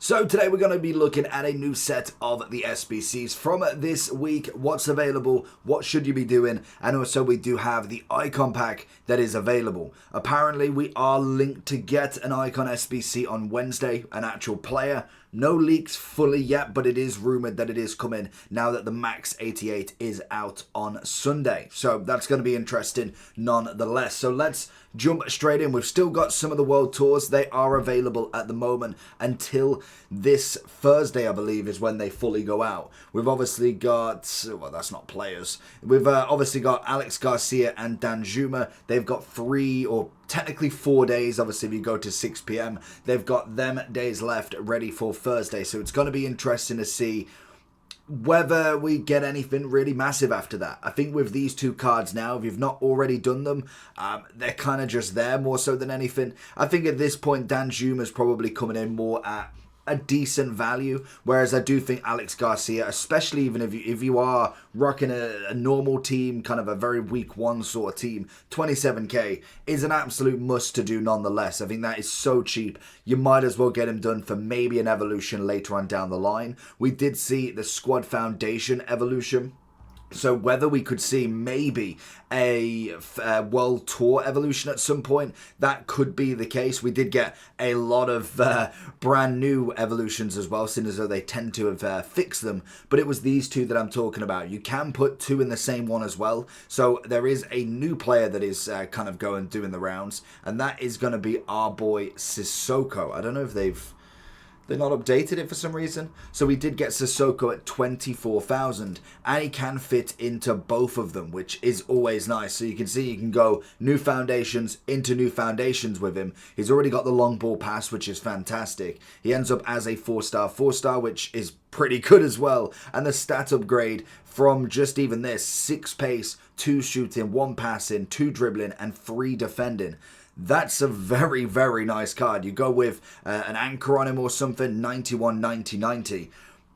So today we're going to be looking at a new set of the SBCs from this week, what's available, what should you be doing, and also we do have the icon pack that is available. Apparently we are linked to get an icon SBC on Wednesday, an actual player. No leaks fully yet, but it is rumored that it is coming now that the Max 88 is out on Sunday. So that's going to be interesting nonetheless. So let's jump straight in. We've still got some of the World Tours. They are available at the moment until this Thursday, I believe, is when they fully go out. We've obviously got, well, that's not players. We've obviously got Alex Garcia and Dan Juma. They've got 3 or technically 4 days. Obviously, if you go to 6 p.m, they've got them days left ready for Thursday. So it's going to be interesting to see whether we get anything really massive after that. I think with these two cards now, if you've not already done them, they're kind of just there more so than anything. I think at this point, Dan Juma's probably coming in more at a decent value, whereas I do think Alex Garcia, especially even if you are rocking a normal team, kind of a very week one sort of team, 27k is an absolute must to do nonetheless. I think that is so cheap. You might as well get him done for maybe an evolution later on down the line. We did see the Squad Foundation evolution. So whether we could see maybe a World Tour evolution at some point, that could be the case. We did get a lot of brand new evolutions as well, seeing as though they tend to have fixed them. But it was these two that I'm talking about. You can put 2 in the same one as well. So there is a new player that is kind of doing the rounds, and that is going to be our boy Sissoko. I don't know if they're not updated it for some reason. So we did get Sissoko at 24,000, and he can fit into both of them, which is always nice. So you can see you can go new foundations into new foundations with him. He's already got the long ball pass, which is fantastic. He ends up as a 4-star, which is pretty good as well. And the stat upgrade from just even this, 6 pace, 2 shooting, 1 passing, 2 dribbling, and 3 defending. That's a very, very nice card. You go with an anchor on him or something, 91, 90, 90.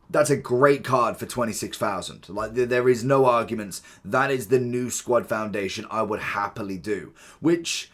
That's a great card for 26,000. Like, there is no arguments. That is the new Squad Foundation I would happily do, which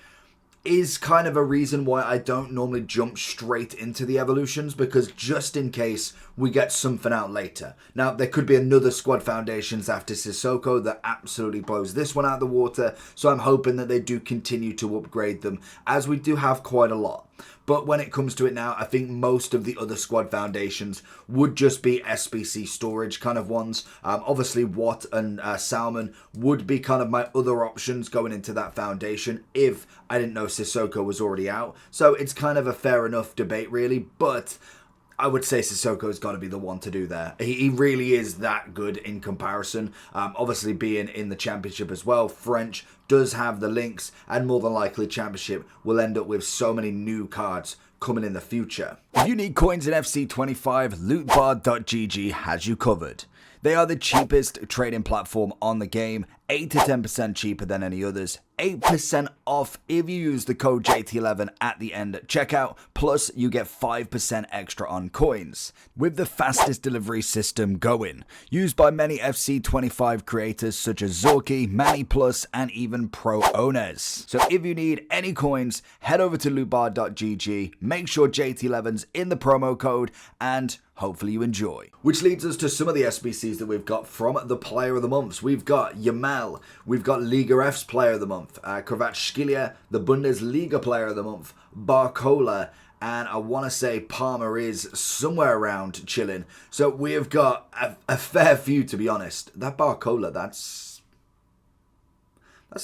is kind of a reason why I don't normally jump straight into the evolutions, because just in case we get something out later. Now, there could be another Squad Foundations after Sissoko that absolutely blows this one out of the water, so I'm hoping that they do continue to upgrade them, as we do have quite a lot. But when it comes to it now, I think most of the other Squad Foundations would just be SBC storage kind of ones. Obviously, Watt and Salmon would be kind of my other options going into that foundation if I didn't know Sissoko was already out. So it's kind of a fair enough debate, really. But I would say Sissoko's got to be the one to do there. He really is that good in comparison. Obviously, being in the Championship as well, French does have the links, and more than likely Championship will end up with so many new cards coming in the future. If you need coins in FC25, lootbar.gg has you covered. They are the cheapest trading platform on the game, 8 to 10% cheaper than any others, 8% off if you use the code JT11 at the end at checkout, plus you get 5% extra on coins. With the fastest delivery system going, used by many FC25 creators such as Zorky, Manny Plus, and even Pro owners. So if you need any coins, head over to lootbar.gg, make sure JT11's in the promo code, and hopefully you enjoy. Which leads us to some of the SBCs that we've got from the Player of the Months. We've got Yamal, we've got Liga F's Player of the Month, Kvaratskhelia, the Bundesliga Player of the Month, Barcola, and I want to say Palmer is somewhere around chilling. So we have got a fair few, to be honest. That Barcola, that's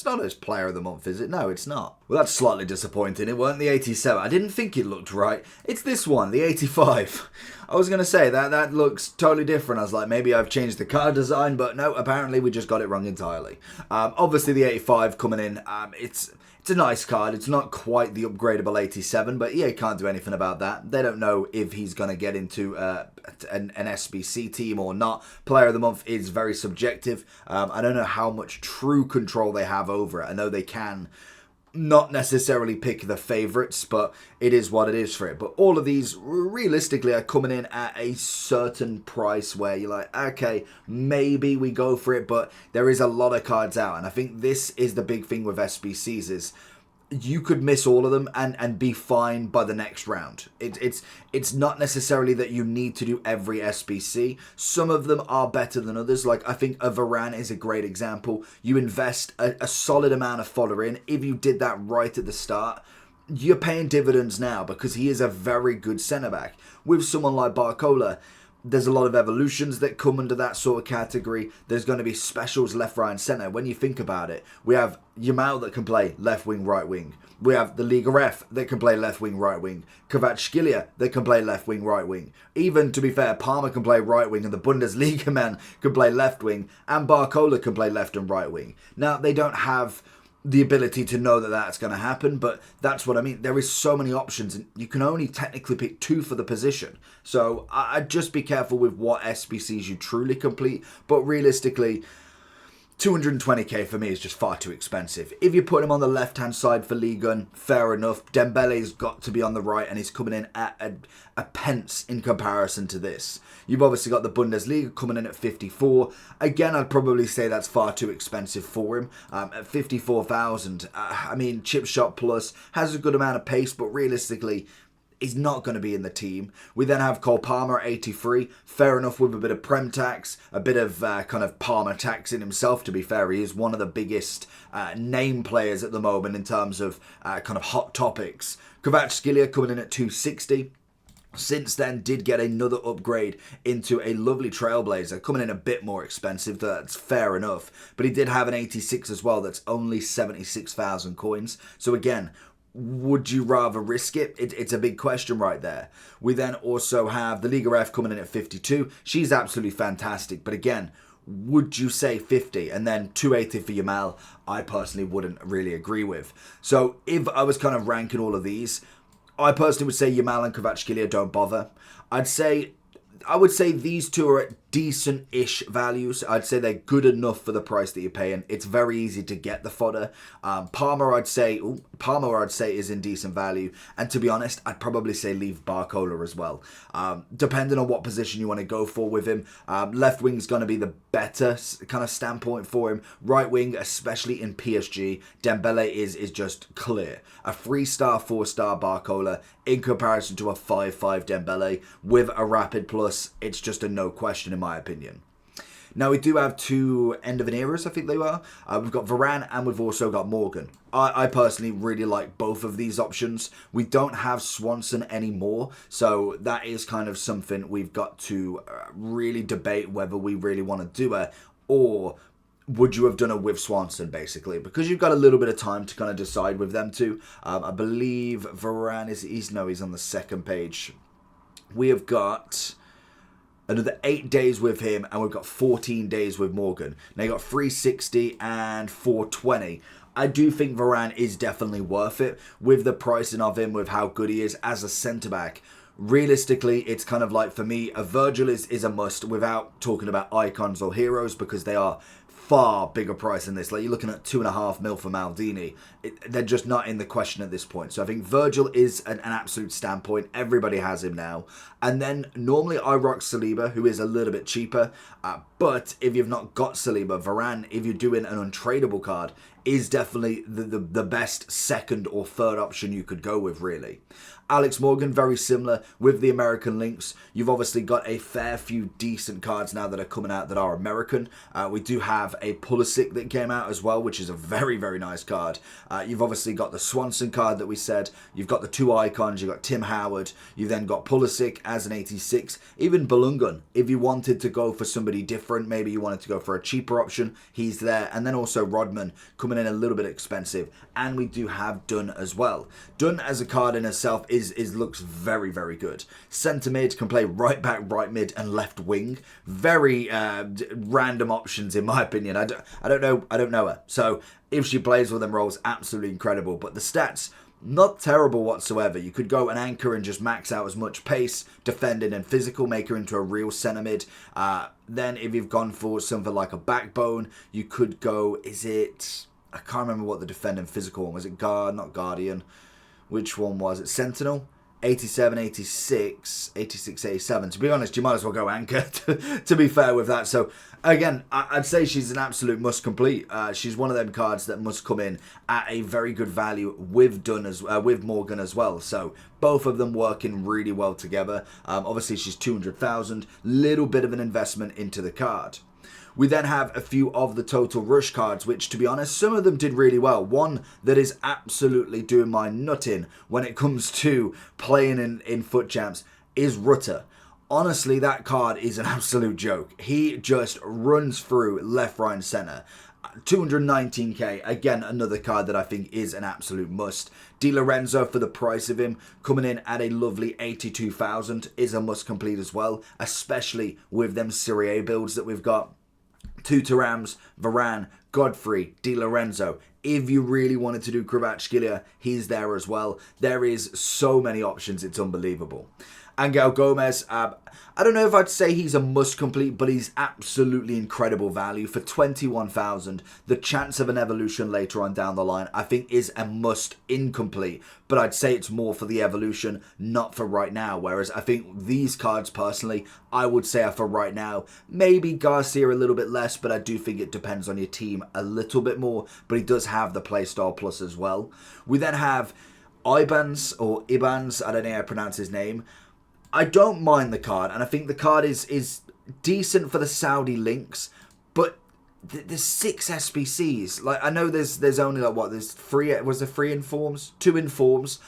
not his Player of the Month, is it? No, it's not. Well, that's slightly disappointing. It weren't the 87. I didn't think it looked right. It's this one, the 85. I was going to say that looks totally different. I was like, maybe I've changed the card design, but no, apparently we just got it wrong entirely. Obviously, the 85 coming in, it's a nice card. It's not quite the upgradable 87, but EA can't do anything about that. They don't know if he's going to get into an SBC team or not. Player of the Month is very subjective. I don't know how much true control they have over it. I know they can not necessarily pick the favourites, but it is what it is for it. But all of these, realistically, are coming in at a certain price where you're like, okay, maybe we go for it, but there is a lot of cards out. And I think this is the big thing with SBCs is you could miss all of them and be fine by the next round. It's not necessarily that you need to do every SBC. Some of them are better than others. Like, I think a Varane is a great example. You invest a solid amount of fodder in. If you did that right at the start, you're paying dividends now because he is a very good centre-back. With someone like Barcola, there's a lot of evolutions that come under that sort of category. There's going to be specials left, right and centre. When you think about it, we have Yamal that can play left wing, right wing. We have the Liga F that can play left wing, right wing. Kvaratskhelia that can play left wing, right wing. Even, to be fair, Palmer can play right wing and the Bundesliga man can play left wing. And Barcola can play left and right wing. Now, they don't have the ability to know that that's going to happen, but that's what I mean. There is so many options and you can only technically pick 2 for the position. So I'd just be careful with what SBCs you truly complete, but realistically, 220k for me is just far too expensive. If you put him on the left-hand side for Ligue 1, fair enough. Dembele's got to be on the right and he's coming in at a pence in comparison to this. You've obviously got the Bundesliga coming in at 54. Again, I'd probably say that's far too expensive for him. At 54,000, I mean, Chip Shot Plus has a good amount of pace, but realistically, he's not going to be in the team. We then have Cole Palmer at 83. Fair enough, with a bit of Prem tax, a bit of kind of Palmer tax in himself, to be fair. He is one of the biggest name players at the moment in terms of kind of hot topics. Kvaratskhelia coming in at 260. Since then, did get another upgrade into a lovely Trailblazer, coming in a bit more expensive. That's fair enough. But he did have an 86 as well. That's only 76,000 coins. So again, would you rather risk it? It's a big question right there. We then also have the Liga F coming in at 52. She's absolutely fantastic. But again, would you say 50 and then 280 for Yamal? I personally wouldn't really agree with. So if I was kind of ranking all of these, I personally would say Yamal and Kvaratskhelia don't bother. I would say these two are at decent-ish values. I'd say they're good enough for the price that you're paying. It's very easy to get the fodder. Palmer, I'd say is in decent value. And to be honest, I'd probably say leave Barcola as well. Depending on what position you want to go for with him. Left wing's going to be the better kind of standpoint for him. Right wing, especially in PSG, Dembele is just clear. A 3-star, 4-star Barcola in comparison to a 5-5 Dembele with a rapid plus. It's just a no question in my opinion. Now we do have 2 end of an eras, I think they were. We've got Varane and we've also got Morgan. I personally really like both of these options. We don't have Swanson anymore, so that is kind of something we've got to really debate whether we really want to do it, or would you have done it with Swanson, basically? Because you've got a little bit of time to kind of decide with them two. I believe Varane he's on the second page. We have got another 8 days with him, and we've got 14 days with Morgan. Now, you've got 360 and 420. I do think Varane is definitely worth it with the pricing of him, with how good he is as a centre-back. Realistically, it's kind of like, for me, a Virgil is a must without talking about icons or heroes, because they are far bigger price than this. Like, you're looking at 2.5 mil for Maldini. They're just not in the question at this point. So I think Virgil is an absolute standpoint. Everybody has him now. And then normally I rock Saliba, who is a little bit cheaper. But if you've not got Saliba, Varane, if you're doing an untradeable card, is definitely the best second or third option you could go with, really. Alex Morgan, very similar with the American links. You've obviously got a fair few decent cards now that are coming out that are American. We do have a Pulisic that came out as well, which is a very, very nice card. You've obviously got the Swanson card that we said. You've got the 2 icons. You've got Tim Howard. You've then got Pulisic as an 86. Even Belungun, if you wanted to go for somebody different, maybe you wanted to go for a cheaper option, he's there. And then also Rodman coming in a little bit expensive. And we do have Dunn as well. Dunn as a card in itself looks very, very good. Centre mid, can play right back, right mid, and left wing. Very random options in my opinion. I don't know her. So if she plays with them roles, absolutely incredible. But the stats, not terrible whatsoever. You could go an anchor and just max out as much pace, defending and physical, make her into a real centre mid. Then if you've gone for something like a backbone, you could go, I can't remember what the defending physical one was. It guard, not guardian. Which one was it? Sentinel? 87, 86, 86, 87. To be honest, you might as well go Anchor, to be fair with that. So, again, I'd say she's an absolute must complete. She's one of them cards that must come in at a very good value with with Morgan as well. So, both of them working really well together. Obviously, she's 200,000. Little bit of an investment into the card. We then have a few of the Total Rush cards, which, to be honest, some of them did really well. One that is absolutely doing my nutting when it comes to playing in FUT Champs is Rutter. Honestly, that card is an absolute joke. He just runs through left, right, and centre. 219k, again, another card that I think is an absolute must. Di Lorenzo, for the price of him, coming in at a lovely 82,000, is a must complete as well, especially with them Serie A builds that we've got. 2 Turams, Varane, Godfrey, Di Lorenzo. If you really wanted to do Kvaratskhelia, he's there as well. There is so many options, it's unbelievable. Angel Gomez, I don't know if I'd say he's a must complete, but he's absolutely incredible value. For 21,000, the chance of an evolution later on down the line, I think, is a must incomplete. But I'd say it's more for the evolution, not for right now. Whereas I think these cards, personally, I would say are for right now. Maybe Giassi a little bit less, but I do think it depends on your team a little bit more. But he does have the playstyle plus as well. We then have Ibans, I don't know how to pronounce his name. I don't mind the card, and I think the card is decent for the Saudi links, but there's 6 SBCs. Like, I know there's only like, what, there's 3, was there 3 informs? 2 informs.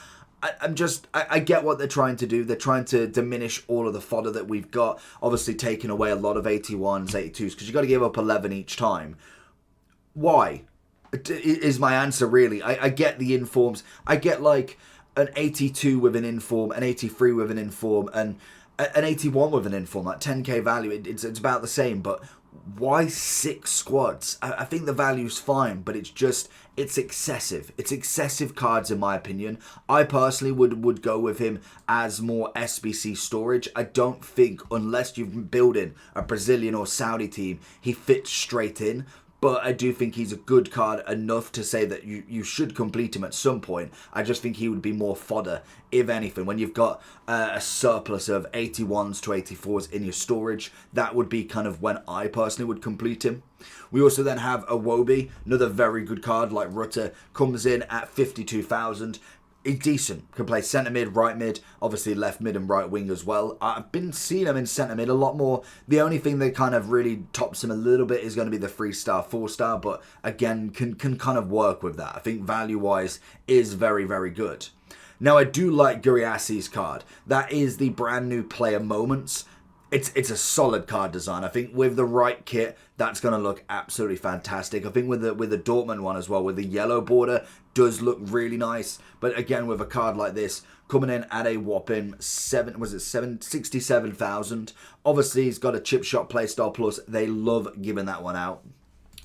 I get what they're trying to do. They're trying to diminish all of the fodder that we've got, obviously taking away a lot of 81s, 82s, because you've got to give up 11 each time. Why? Is my answer, really. I get the informs. I get, like, an 82 with an inform, an 83 with an inform, and an 81 with an inform, like 10k value. It's about the same, but why 6 squads? I think the value's fine, but it's excessive. It's excessive cards, in my opinion. I personally would go with him as more SBC storage. I don't think, unless you're building a Brazilian or Saudi team, he fits straight in. But I do think he's a good card enough to say that you should complete him at some point. I just think he would be more fodder, if anything. When you've got a surplus of 81s to 84s in your storage, that would be kind of when I personally would complete him. We also then have Iwobi, another very good card like Rutter, comes in at 52,000. He's decent. Can play centre mid, right mid, obviously left mid and right wing as well. I've been seeing him in centre mid a lot more. The only thing that kind of really tops him a little bit is going to be the 3-star, 4-star, but again, can kind of work with that. I think value-wise is very, very good. Now, I do like Giassi's card. That is the brand new player moments. It's a solid card design. I think with the right kit, that's going to look absolutely fantastic. I think with the Dortmund one as well, with the yellow border, does look really nice. But again, with a card like this, coming in at a whopping 67,000. Obviously, he's got a chip shot playstyle plus. They love giving that one out.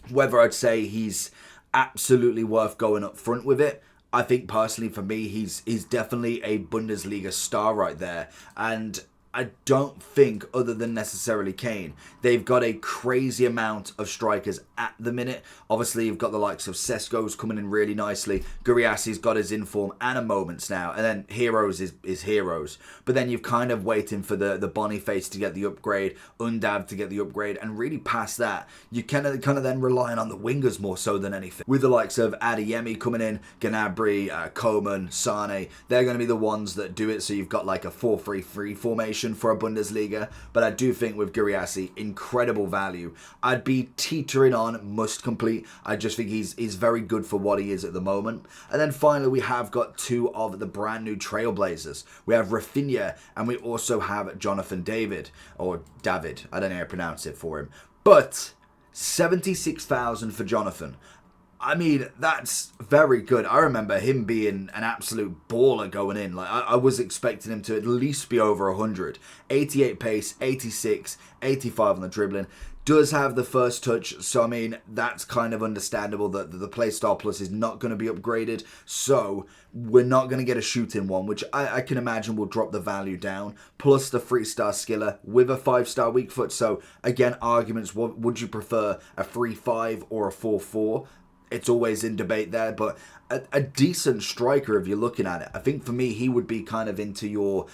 Whether I'd say he's absolutely worth going up front with it, I think personally for me, he's definitely a Bundesliga star right there. And I don't think, other than necessarily Kane, they've got a crazy amount of strikers at the minute. Obviously, you've got the likes of Sesko's coming in really nicely. Giassi's got his inform and a moments now. And then Heroes is Heroes. But then you've kind of waiting for the Boniface to get the upgrade, Undav to get the upgrade, and really past that, you kind of then relying on the wingers more so than anything. With the likes of Adeyemi coming in, Gnabry, Coman, Sane, they're going to be the ones that do it. So you've got like a 4-3-3 formation for a Bundesliga, but I do think with Giassi, incredible value. I'd be teetering on must complete. I just think he's very good for what he is at the moment. And then finally, we have got 2 of the brand new Trailblazers. We have Rafinha, and we also have Jonathan David, or David. I don't know how to pronounce it for him. But 76,000 for Jonathan. I mean, that's very good. I remember him being an absolute baller going in. Like, I was expecting him to at least be over 100. 88 pace, 86, 85 on the dribbling. Does have the first touch, so I mean, that's kind of understandable that the playstyle plus is not going to be upgraded. So, we're not going to get a shooting one, which I can imagine will drop the value down. Plus the 3-star skiller with a 5-star weak foot. So, again, arguments, what would you prefer, a 3-5 or a 4-4? it's always in debate there, but a decent striker if you're looking at it. I think for me, he would be kind of into your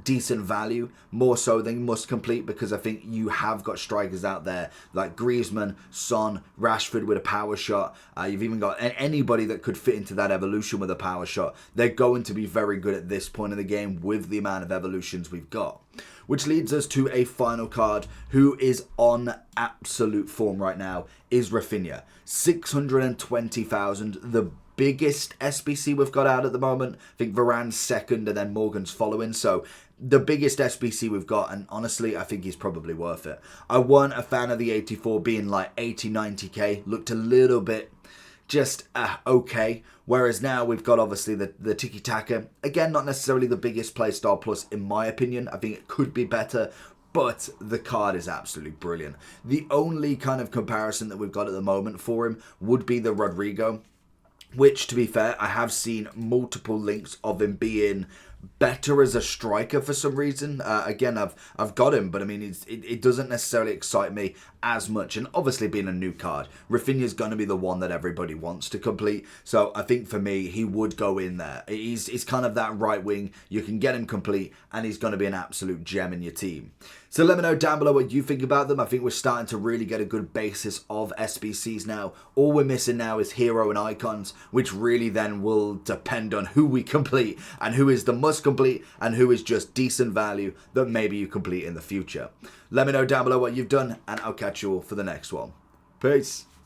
decent value more so than must complete, because I think you have got strikers out there like Griezmann, Son, Rashford with a power shot. You've even got anybody that could fit into that evolution with a power shot. They're going to be very good at this point in the game with the amount of evolutions we've got. Which leads us to a final card who is on absolute form right now is Rafinha. 620,000, the biggest SBC we've got out at the moment. I think Varane's second and then Morgan's following. So the biggest SBC we've got, and honestly, I think he's probably worth it. I wasn't a fan of the 84 being like 80, 90k. Looked a little bit just okay. Whereas now we've got obviously the tiki-taka. Again, not necessarily the biggest playstyle plus in my opinion. I think it could be better, but the card is absolutely brilliant. The only kind of comparison that we've got at the moment for him would be the Rodrigo, which, to be fair, I have seen multiple links of him being better as a striker for some reason. Again, I've got him, but I mean, it doesn't necessarily excite me as much. And obviously, being a new card, Rafinha's going to be the one that everybody wants to complete. So I think for me, he would go in there. He's kind of that right wing. You can get him complete, and he's going to be an absolute gem in your team. So let me know down below what you think about them. I think we're starting to really get a good basis of SBCs now. All we're missing now is hero and icons, which really then will depend on who we complete and who is the must complete and who is just decent value that maybe you complete in the future. Let me know down below what you've done, and I'll catch you all for the next one. Peace.